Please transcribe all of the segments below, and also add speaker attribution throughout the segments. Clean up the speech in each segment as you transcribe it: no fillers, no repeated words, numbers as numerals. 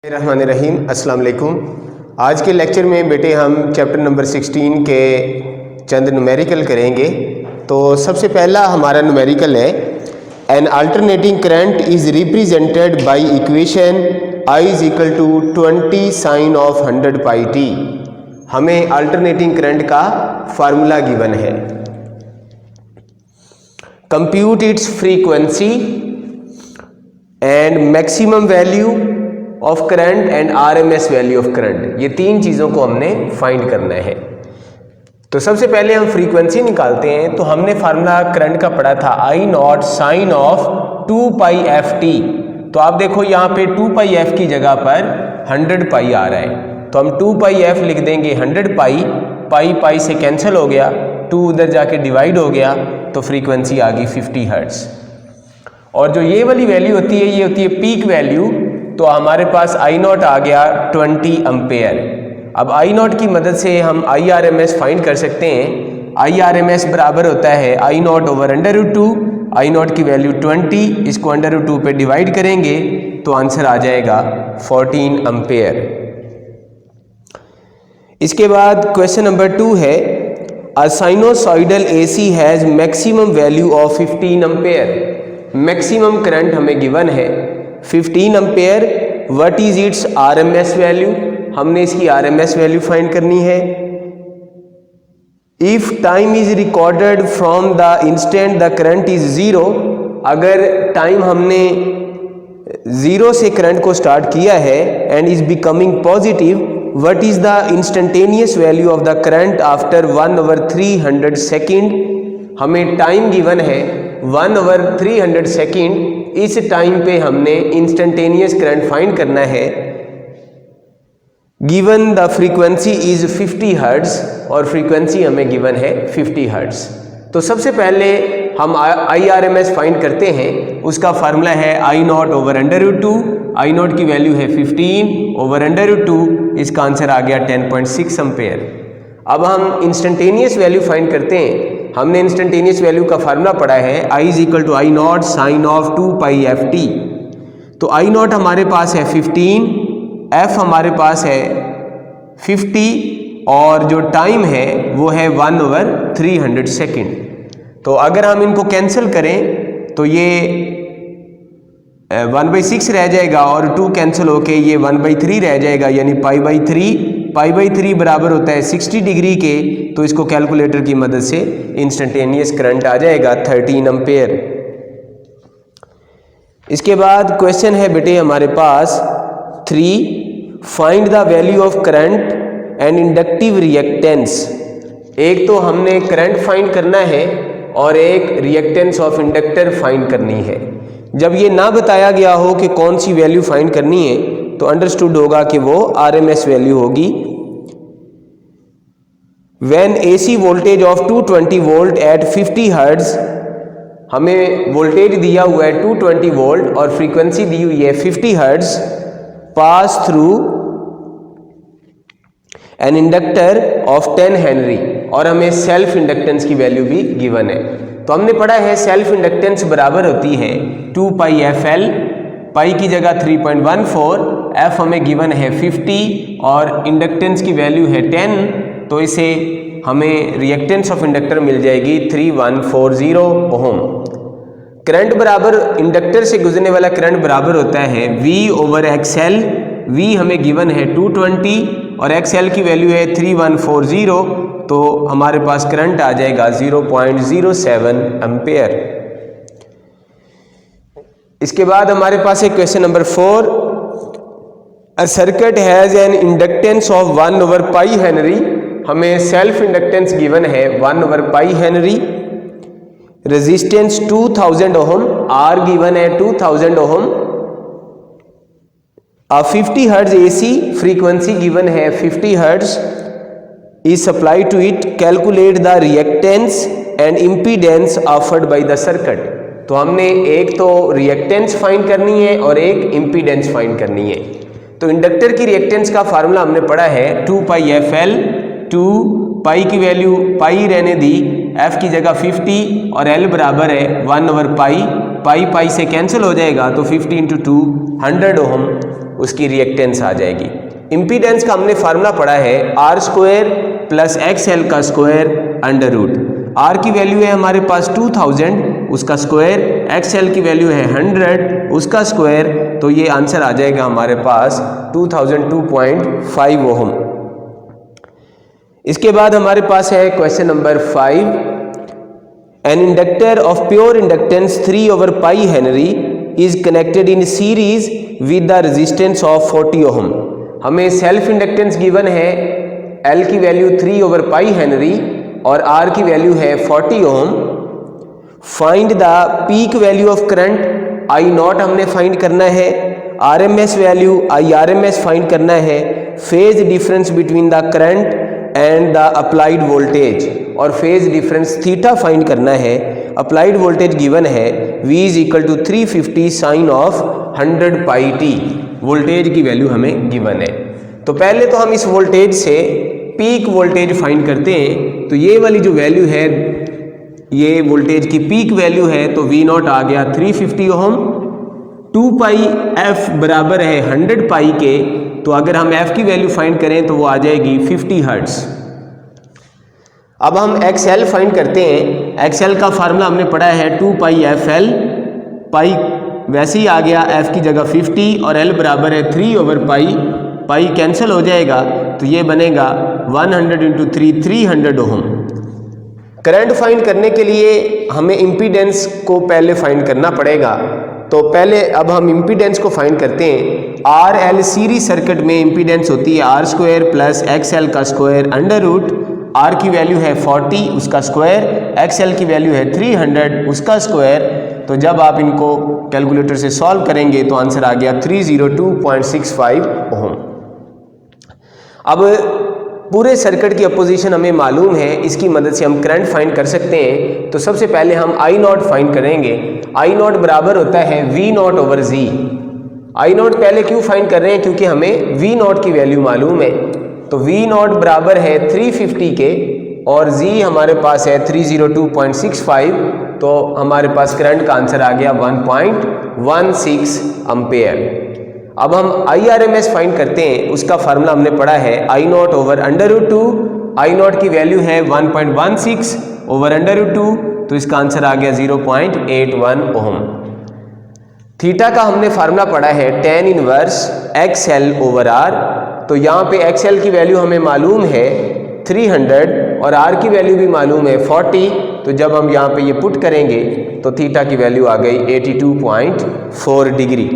Speaker 1: रहमानिर्रहीम अस्सलाम वालेकुम। आज के लेक्चर में बेटे हम चैप्टर नंबर 16 के चंद न्यूमेरिकल करेंगे। तो सबसे पहला हमारा न्यूमेरिकल है an alternating current is represented by equation I is equal to 20 sine of 100 pi t. हमें अल्टरनेटिंग करंट का फार्मूला गिवन है। Compute its frequency and maximum value of current and RMS value of current, ये तीन चीज़ों को हमने find करना है। तो सबसे पहले हम फ्रीक्वेंसी निकालते हैं। तो हमने फार्मूला करंट का पढ़ा था I naught sine of 2 pi F T. तो आप देखो यहाँ पे 2 पाई एफ की जगह पर 100 पाई आ रहा है, तो हम 2 पाई एफ लिख देंगे 100 पाई, पाई पाई से कैंसिल हो गया, 2 उधर जाके डिवाइड हो गया, तो फ्रीक्वेंसी आ गई 50 हर्ट्ज़। और जो ये वाली वैल्यू होती है ये होती है पीक वैल्यू। तो हमारे पास आई नॉट आ गया 20 एम्पेयर। अब आई नॉट की मदद से हम I R M S find कर सकते हैं। आई आर एम एस बराबर होता है I naught over √2। I naught की वैल्यू 20, इसको √2 पे डिवाइड करेंगे तो आंसर आ जाएगा 14 एम्पेयर। इसके बाद क्वेश्चन नंबर 2 है a sinusoidal AC has maximum value of 15 ampere. Maximum current हमें गिवन है 15 ampere. What is its RMS value, हमने इसकी आरएमएस वैल्यू फाइंड करनी है। If time is recorded from the instant the current is 0, अगर time हमने 0 से current को स्टार्ट किया है and is becoming positive, what is the instantaneous value of the current after 1/300 second. हमें टाइम गिवन है 1/300 सेकेंड। इस टाइम पे हमने इंस्टेंटेनियस करंट फाइंड करना है। Given the frequency is 50 hertz और फ्रीक्वेंसी हमें गिवन है 50 हर्ट्ज़। तो सबसे पहले हम I R M S find करते हैं। उसका फार्मूला है I naught over √2। I naught की वैल्यू है 15 ओवर √2, इसका आंसर आ गया 10.6 एम्पेयर। अब हम इंस्टेंटेनियस वैल्यू फाइंड करते हैं। हमने इंस्टेंटेनियस वैल्यू का फार्मूला पढ़ा है I is equal to I naught sine of 2 pi F T. तो आई नॉट हमारे पास है 15, एफ हमारे पास है 50 और जो टाइम है वो है 1/300 सेकेंड। तो अगर हम इनको कैंसिल करें तो ये 1/6 रह जाएगा और 2 कैंसिल होके ये 1/3 रह जाएगा, यानी पाई3 बराबर होता है 60 डिग्री के। तो इसको कैलकुलेटर की मदद से इंस्टेंटेनियस करंट आ जाएगा 13 एम्पेयर। इसके बाद क्वेश्चन है बेटे हमारे पास 3, find the value of current and inductive reactance. एक तो हमने करंट फाइंड करना है और एक रिएक्टेंस ऑफ इंडक्टर फाइंड करनी है। जब ये ना बताया गया हो कि कौन सी वैल्यू फाइंड करनी है तो अंडरस्टूड होगा कि वो आरएमएस वैल्यू होगी। When AC voltage of 220 volt at 50 hertz, हमें वोल्टेज दिया हुआ है 220 वोल्ट और फ्रीक्वेंसी दी हुई है 50 hertz, pass through an inductor of 10 Henry, और हमें सेल्फ इंडक्टेंस की वैल्यू भी गिवन है। तो हमने पढ़ा है सेल्फ इंडक्टेंस बराबर होती है 2 पाई एफ एल, पाई की जगह 3.14, एफ हमें गिवन है 50 और इंडक्टेंस की वैल्यू है 10। तो इसे हमें रिएक्टेंस ऑफ इंडक्टर मिल जाएगी 3140 ओम। करंट बराबर इंडक्टर से गुजरने वाला करंट बराबर होता है V ओवर XL। V हमें गिवन है 220 और XL की वैल्यू है 3140, तो हमारे पास करंट आ जाएगा 0.07 एम्पेयर। इसके बाद हमारे पास है question number 4, a circuit has an inductance of 1/पाई हेनरी। हमें सेल्फ इंडक्टेंस गिवन है 1/पाई henry, resistance 2000 ohm, R given है 2000 ohm. 50 hertz AC frequency given है 50 hertz is supply to it, calculate the reactance and impedance offered by the circuit. तो हमने एक तो रिएक्टेंस फाइंड करनी है और एक इम्पीडेंस फाइंड करनी है। तो इंडक्टर की रिएक्टेंस का फार्मूला हमने पढ़ा है 2 पाई एफ एल। 2 पाई की वैल्यू पाई रहने दी, एफ की जगह 50 और एल बराबर है 1/पाई, पाई पाई से कैंसिल हो जाएगा तो 50 × 2 100 ओम। उसकी रिएक्टेंस आ जाएगी। इम्पीडेंस का हमने फार्मूला पढ़ा है आर स्क्वायर प्लस XL का स्क्वायर अंडर रूट। आर की वैल्यू है हमारे पास 2000, उसका स्क्वायर, XL की वैल्यू है 100, उसका स्क्वायर, तो ये आंसर आ जाएगा हमारे पास 2002.5 ओहम। इसके बाद हमारे पास है question number 5। An inductor of pure inductance 3/π henry is connected in series with the resistance of 40 ohm. हमें सेल्फ इंडक्टेंस गिवन है, L की वैल्यू 3/π हेनरी और R की वैल्यू है 40 ohm. Find the peak value of current I0 हमने find करना है, RMS value IRMS find करना है, phase difference between the current and the applied voltage और फेज डिफरेंस थीटा फाइंड करना है। अप्लाइड वोल्टेज गिवन है V = 350 sine of 100πt, voltage की वैल्यू हमें गिवन है। तो पहले तो हम इस वोल्टेज से पीक वोल्टेज फाइंड करते हैं। तो ये वाली जो वैल्यू है, ये वोल्टेज की पीक वैल्यू है, तो V0 आ गया 350 ओहम। 2πf बराबर है 100π के, तो अगर हम f की वैल्यू फाइंड करें तो वो आ जाएगी 50 हर्ट्ज। अब हम XL फाइंड करते हैं। XL का फार्मूला हमने पढ़ा है 2πfL, पाई वैसे ही आ गया, f की जगह 50 और L बराबर है 3/π, पाई कैंसिल हो जाएगा, तो ये बनेगा 100 × 3 300 ओहम। करंट फाइंड करने के लिए हमें इम्पीडेंस को पहले फाइंड करना पड़ेगा। तो पहले अब हम इम्पीडेंस को फाइंड करते हैं। RL सीरीज सर्किट में इम्पीडेंस होती है R² प्लस XL का स्क्वायर अंडर रूट। R की वैल्यू है 40, उसका स्क्वायर, XL की वैल्यू है 300, उसका स्क्वायर। तो जब आप इनको कैलकुलेटर से सॉल्व करेंगे तो आंसर आ गया 302.65 ओहम। अब पूरे सर्किट की अपोजिशन हमें मालूम है, इसकी मदद से हम करंट फाइंड कर सकते हैं। तो सबसे पहले हम I0 फाइंड करेंगे। I0 बराबर होता है V0/G। I0 पहले क्यों फाइंड कर रहे हैं? क्योंकि हमें V0 की वैल्यू मालूम है। तो V0 बराबर है 350 के और G हमारे पास है 302.65, तो हमारे पास करंट का आंसर आ गया 1.16 एम्पेयर। अब हम IRMS फाइंड करते हैं। उसका फार्मूला हमने पढ़ा है I0/√2। I0 की वैल्यू है 1.16/√2, तो इसका आंसर आ गया 0.81 ओहम। थीटा का हमने फार्मूला पढ़ा है tan इनवर्स XL/R। तो यहाँ पे XL की वैल्यू हमें मालूम है 300 और R की वैल्यू भी मालूम है 40। तो जब हम यहाँ पे ये पुट करेंगे तो थीटा की वैल्यू आ गई 82.4 डिग्री।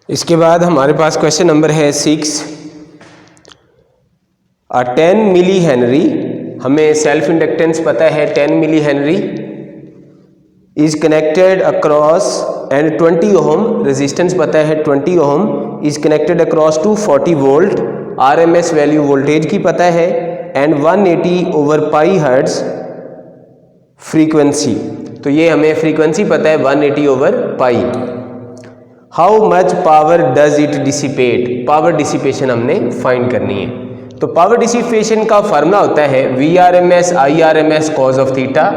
Speaker 1: इसके बाद हमारे पास क्वेश्चन नंबर है 6। 10 मिली हेनरी, हमें सेल्फ इंडक्टेंस पता है 10 milli henry is connected across and 20 ohm, resistance पता है 20 ohm, is connected across to 40 volt. RMS value voltage की पता है एंड 180/π हर्ट्ज फ्रीक्वेंसी। तो ये हमें फ्रीक्वेंसी पता है 180/π। How much power does it dissipate, power dissipation हमने फाइंड करनी है। तो पावर डिसिपेशन का फार्मूला होता है VRMS IRMS cause of theta.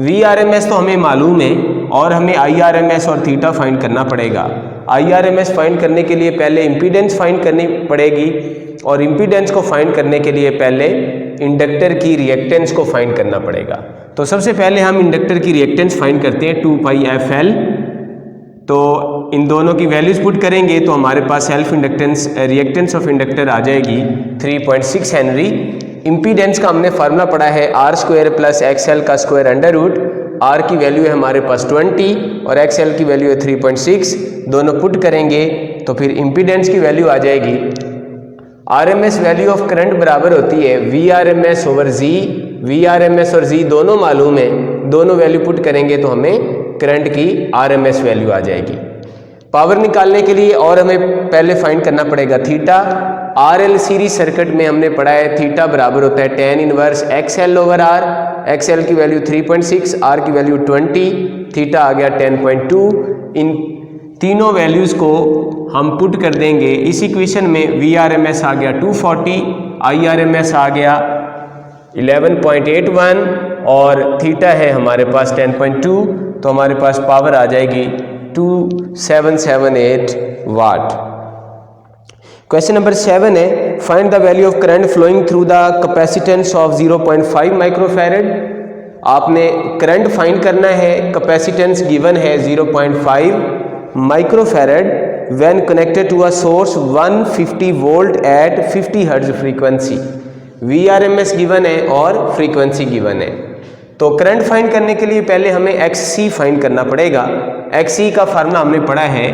Speaker 1: VRMS तो हमें मालूम है और हमें IRMS और थीटा फाइंड करना पड़ेगा। IRMS फाइंड करने के लिए पहले इम्पीडेंस फाइंड करनी पड़ेगी और इम्पीडेंस को फाइंड करने के लिए पहले इंडक्टर की रिएक्टेंस को फाइंड करना पड़ेगा। तो सबसे पहले हम इंडक्टर की रिएक्टेंस फाइंड करते हैं 2πfL। तो इन दोनों की वैल्यूज पुट करेंगे तो हमारे पास self inductance reactance of inductor आ जाएगी 3.6 हेनरी। इम्पीडेंस का हमने फार्मूला पढ़ा है R² प्लस XL का स्क्वायर अंडर रूट। R की वैल्यू है हमारे पास 20 और XL की वैल्यू है 3.6, दोनों पुट करेंगे तो फिर इम्पीडेंस की वैल्यू आ जाएगी। RMS वैल्यू ऑफ करंट बराबर होती है VRMS/G। VRMS और G दोनों मालूम है, दोनों वैल्यू पुट करेंगे तो हमें करंट की RMS वैल्यू आ जाएगी। पावर निकालने के लिए और हमें पहले फाइंड करना पड़ेगा थीटा। RL सीरीज सर्किट में हमने पढ़ा है थीटा बराबर होता है tan इनवर्स XL/R। XL की वैल्यू 3.6, R की वैल्यू 20, थीटा आ गया 10.2। इन तीनों वैल्यूज़ को हम पुट कर देंगे इस इक्वेशन में। VRMS आ गया 240, IRMS आ गया 11.81 और थीटा है हमारे पास 10.2। तो हमारे पास पावर आ जाएगी 2778 वाट। क्वेश्चन नंबर 7 है, find the value of current flowing through the capacitance of 0.5 microfarad. आपने करंट फाइंड करना है, कैपेसिटेंस गिवन है 0.5 microfarad when connected to a source 150 volt at 50 hertz frequency. VRMS given है और फ्रीक्वेंसी गिवन है। तो current find करने के लिए पहले हमें XC फाइंड करना पड़ेगा। XC का फार्मूला हमने पढ़ा है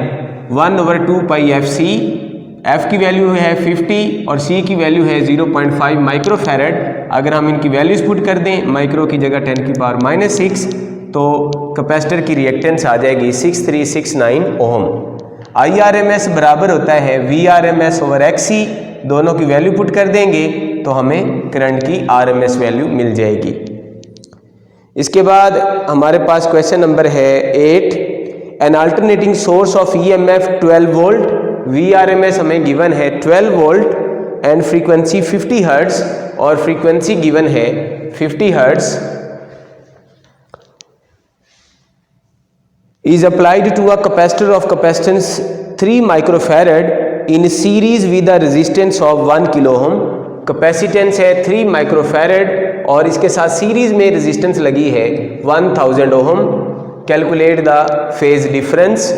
Speaker 1: 1/2 पाई FC। F की वैल्यू है 50 और C की वैल्यू है 0.5 माइक्रोफैरड। अगर हम इनकी वैल्यूज पुट कर दें, माइक्रो की जगह 10⁻⁻⁶, तो कैपेसिटर की रिएक्टेंस आ जाएगी 6369 ओम। IRMS बराबर होता है VRMS ओवर XC। दोनों की वैल्यू पुट कर देंगे तो हमें करंट की RMS वैल्यू मिल जाएगी। इसके बाद हमारे पास क्वेश्चन नंबर है 8, N alternating source of EMF 12 volt. VRMS हमें गिवन है 12 वोल्ट एंड फ्रीक्वेंसी 50 हर्ट्ज और फ्रीक्वेंसी गिवन है 50 hertz is applied to a capacitor of capacitance 3 microfarad in series with a resistance of 1 kilo ohm। Capacitance है 3 microfarad और इसके साथ series में resistance लगी है 1000 ohm. Calculate the phase difference.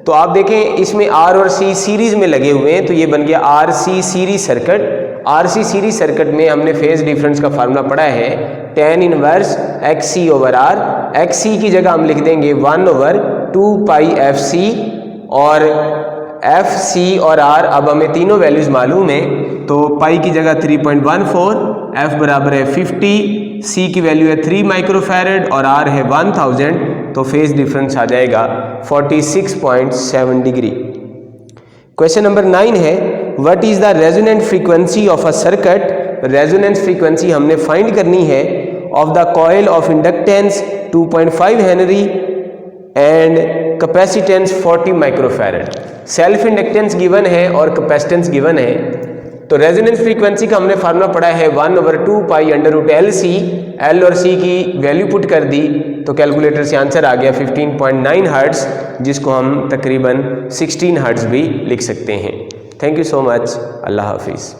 Speaker 1: तो आप देखें इसमें R और C सीरीज में लगे हुए हैं, तो ये बन गया RC series circuit. RC series circuit में हमने फेज डिफरेंस का फार्मूला पढ़ा है tan inverse XC over R। XC की जगह हम लिख देंगे 1/2 पाई FC और FC और R अब हमें तीनों वैल्यूज मालूम है, तो पाई की जगह 3.14, F बराबर है 50, C की वैल्यू है 3 माइक्रोफैरड और R है 1000, तो फेज डिफरेंस आ जाएगा 46.7 डिग्री। क्वेश्चन नंबर 9 है, what is the resonant frequency of a circuit. Resonance frequency हमने फाइंड करनी है of the coil of inductance 2.5 Henry and capacitance 40 microfarad. Self inductance given है और कैपेसिटेंस गिवन है। तो रेजोनेंस फ्रीक्वेंसी का हमने फार्मूला पढ़ा है 1/2 पाई √LC। L और C की वैल्यू पुट कर दी तो कैलकुलेटर से आंसर आ गया 15.9 हर्ट्ज, जिसको हम तकरीबन 16 हर्ट्ज भी लिख सकते हैं। Thank you so much. अल्लाह हाफिज़।